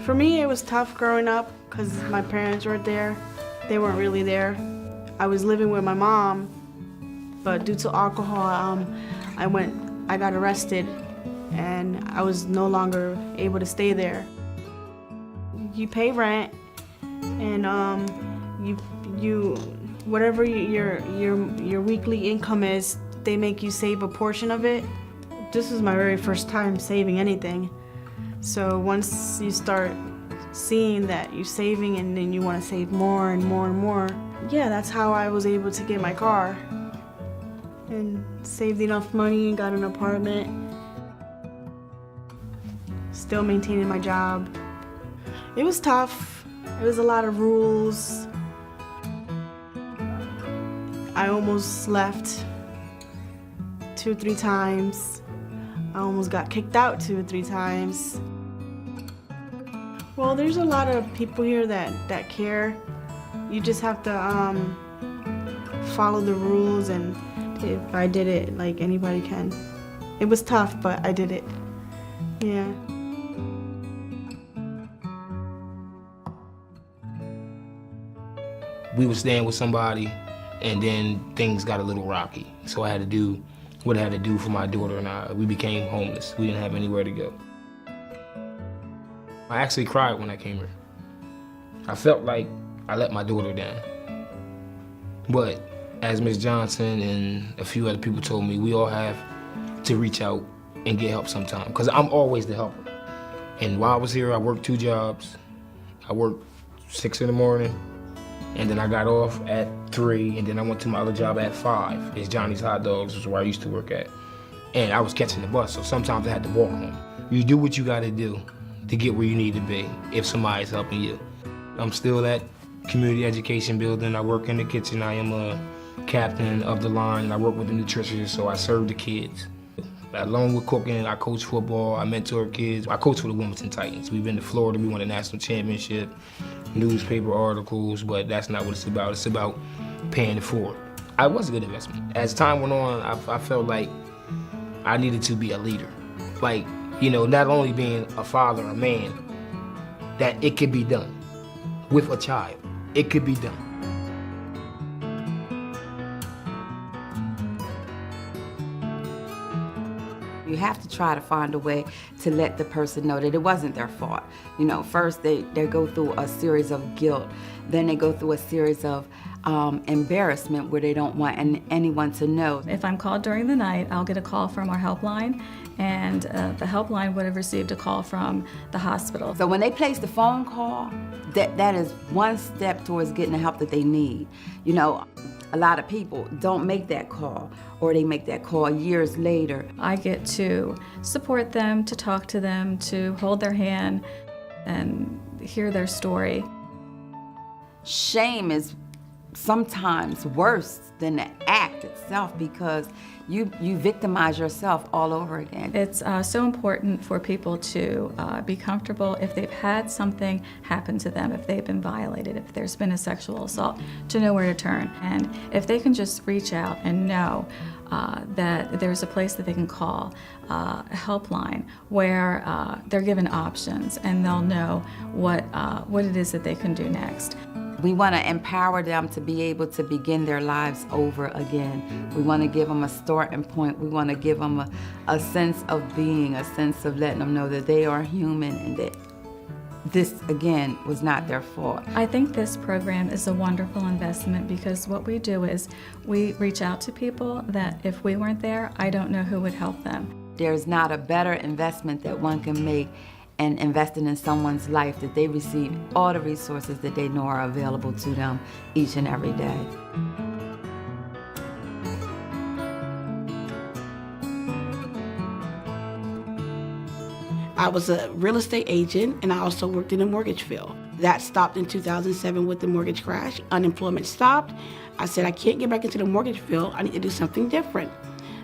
For me, it was tough growing up because my parents weren't there. They weren't really there. I was living with my mom, but due to alcohol, I got arrested, and I was no longer able to stay there. You pay rent, and whatever your weekly income is, they make you save a portion of it. This was my very first time saving anything. So once you start seeing that you're saving and then you want to save more and more and more, yeah, that's how I was able to get my car and saved enough money and got an apartment. Still maintaining my job. It was tough. It was a lot of rules. I almost left 2 or 3 times. I almost got kicked out 2 or 3 times. Well, there's a lot of people here that care. You just have to follow the rules, and if I did it, like anybody can. It was tough, but I did it. Yeah. We were staying with somebody, and then things got a little rocky. So I had to do what I had to do for my daughter and I. We became homeless. We didn't have anywhere to go. I actually cried when I came here. I felt like I let my daughter down. But as Ms. Johnson and a few other people told me, we all have to reach out and get help sometime, because I'm always the helper. And while I was here, I worked 2 jobs. I worked 6 in the morning, and then I got off at 3, and then I went to my other job at 5. It's Johnny's Hot Dogs, which is where I used to work at. And I was catching the bus, so sometimes I had to walk home. You do what you gotta do to get where you need to be if somebody's helping you. I'm still at community education building. I work in the kitchen. I am a captain of the line. I work with the nutritionists, so I serve the kids. Along with cooking, I coach football, I mentor kids. I coach for the Wilmington Titans. We've been to Florida, we won a national championship, newspaper articles, but that's not what it's about. It's about paying it forward. I was a good investment. As time went on, I felt like I needed to be a leader. Like, you know, not only being a father, a man, that it could be done. With a child, it could be done. You have to try to find a way to let the person know that it wasn't their fault. You know, first they go through a series of guilt, then they go through a series of embarrassment where they don't want anyone to know. If I'm called during the night, I'll get a call from our helpline, and the helpline would have received a call from the hospital. So when they place the phone call, that is one step towards getting the help that they need. You know, a lot of people don't make that call, or they make that call years later. I get to support them, to talk to them, to hold their hand and hear their story. Shame is sometimes worse than the act itself, because you victimize yourself all over again. It's so important for people to be comfortable if they've had something happen to them, if they've been violated, if there's been a sexual assault, to know where to turn. And if they can just reach out and know that there's a place that they can call, a helpline, where they're given options and they'll know what it is that they can do next. We want to empower them to be able to begin their lives over again. We want to give them a starting point. We want to give them a sense of being, a sense of letting them know that they are human and that this, again, was not their fault. I think this program is a wonderful investment, because what we do is we reach out to people that if we weren't there, I don't know who would help them. There's not a better investment that one can make and investing in someone's life, that they receive all the resources that they know are available to them each and every day. I was a real estate agent, and I also worked in the mortgage field. That stopped in 2007 with the mortgage crash. Unemployment stopped. I said, I can't get back into the mortgage field. I need to do something different.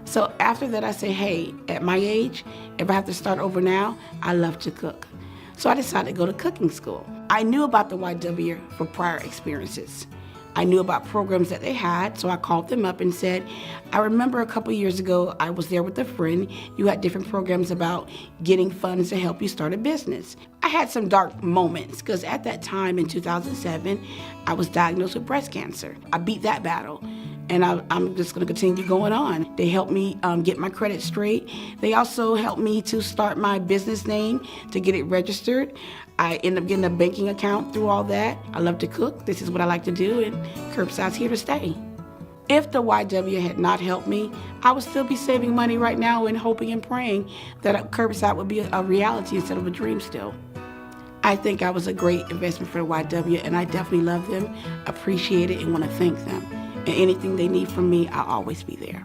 So after that, I said, hey, at my age, if I have to start over now, I love to cook. So I decided to go to cooking school. I knew about the YW for prior experiences. I knew about programs that they had, so I called them up and said, I remember a couple years ago, I was there with a friend. You had different programs about getting funds to help you start a business. I had some dark moments because at that time in 2007, I was diagnosed with breast cancer. I beat that battle. And I'm just going to continue going on. They helped me get my credit straight. They also helped me to start my business name, to get it registered. I ended up getting a banking account through all that. I love to cook. This is what I like to do, and Curbside's here to stay. If the YW had not helped me, I would still be saving money right now and hoping and praying that Curbside would be a reality instead of a dream still. I think I was a great investment for the YW, and I definitely love them, appreciate it, and want to thank them. And anything they need from me, I'll always be there.